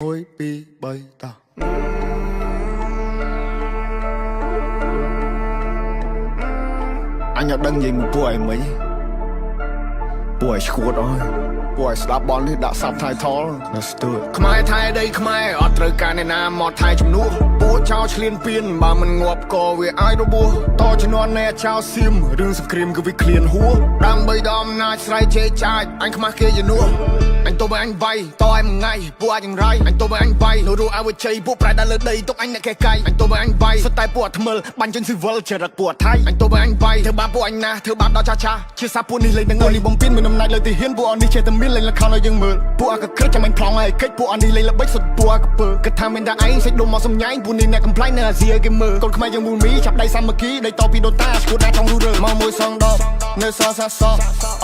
Ôi bi bay ta anh nhớ đăng gì một buổi mấy buổi squat rồi buổi slap ball thì đã sắp thay thó let's do it ខ្មែរថៃដីខ្មែរអត់ត្រូវការអ្នកណាមកថៃជំនួសពួកចោលឆ្លៀនពៀនបើមិនងាប់ក៏វាឲ្យរបួសតជំនាន់អ្នកចោលសៀមរឿងសង្គ្រាមគឺវាឃ្លានហួរដើម្បីដល់អំណាចស្រ័យជេរចាចអញខ្មាស់គេជំនួសអញទៅបើអញវាយតឲ្យមួយថ្ងៃពួកអាចយ៉ាងไรអញទៅបើអញវាយនៅរੂអវជ័យពួកប្រែដល់លើដីទុកអញអ្នកកែកាយអញទៅបើអញវាយសុទ្ធតែពួកអត់ថ្មិលបាញ់ជនស៊ីវិលចរិតពួកថៃអញទៅបើអញវាយធ្វើបាបពួកអញណាធ្វើបាបដល់ចាចាជាសាពួកនេះលេងនឹងនេះបំពេញមានអំណាចលើទីហ៊ានពួកអននេះចេះតែមានលេងលខោនឲ្យយើងមើលពួកអកក្រឹតចាំអញខ្លងឲ្យកិច្ចពួកអននេះលេងល្បិចសុទ្ធពួកអកពើគិតថាមានតែឯងសេចដុំមកសំញ៉ៃពួកនេះអ្នកកំ plai នៅអាស៊ីគេមើលកូនខ្មែរយើងមូលមីចាប់ដៃសាមគ្គីដៃតពីដូនតាស្គូតណាចង់រូរើមកមួយសងដបនៅសសាស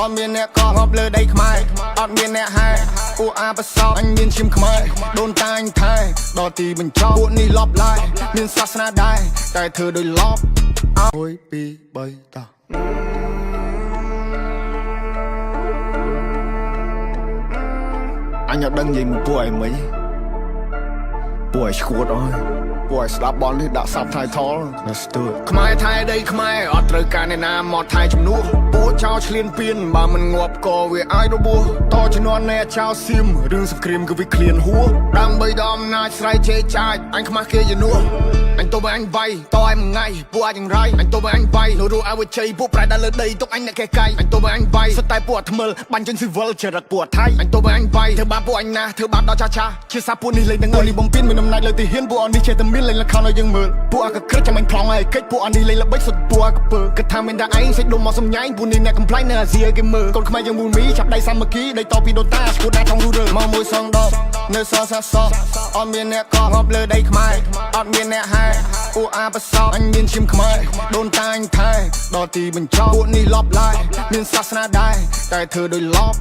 អត់មានអ្នកកងប់លើដីខ្មែរអត់មានអ្នកហែពួកអាបសោអញមានឈាមខ្មែរដូនតាអញថែដល់ទីបញ្ចប់ពួកនេះលប់ឡាយមានសាសនាដែរតែធ្វើដោយលប់1 2 3តាអញអត់ដឹងនិយាយមួយពួកឯងមិញពួកឯងឈួតអើយពួកឯងស្ដាប់បលនេះដាក់ subtitle let's do it ខ្មែរថៃដីខ្មែរអត់ត្រូវការអ្នកណាមកថៃជំនួសពួកចោលឆ្លៀនពៀនបើមិនងាប់ក៏វាឲ្យរបួសតជំនាន់អ្នកចោលសៀមរឿងសង្គ្រាមគឺវាឃ្លានហួរដើម្បីដល់អំណាចស្រ័យជេរចាចអញខ្មាស់គេជំនួសអញទៅបើអញវាយតឲ្យមួយថ្ងៃពួកអាចយ៉ាងไรអញទៅបើអញវាយនៅរੂអវជ័យពួកប្រែដល់លើដីទុកអញអ្នកកែកាយអញទៅបើអញវាយសុទ្ធតែពួកអត់ថ្មិលបាញ់ជនស៊ីវិលចរិតពួកថៃអញទៅបើអញវាយធ្វើបាបពួកអញណាធ្វើបាបដល់ចាចាជាសាពួកនេះលេងនឹងនេះបំពេញមានអំណាចលើទីហ៊ានពួកអននេះចេះតែមានលេងលខោនឲ្យយើងមើលពួកអកក្រឹតចាំអញខ្លងឲ្យកិច្ចពួកអននេះលេងល្បិចសុទ្ធពួកអកពើគិតថាមានតែឯងសេចដុំមកសំញ៉ៃពួកនេះអ្នកកំ plai នៅអាស៊ីគេមើលកូនខ្មែរយើងមូលមីចាប់ដៃសាមគ្គីដៃតពីដូនតាស្គូតណាចង់រូរើមកមួយសងដបនៅសសាសអត់មានអ្នកកងប់លើដីខ្មែរអត់មានអ្នកហែពួកអាបសោអញមានឈាមខ្មែរដូនតាអញថែដល់ទីបញ្ចប់ពួកនេះលប់ឡាយមានសាសនាដែរតែធ្វើដោយលប់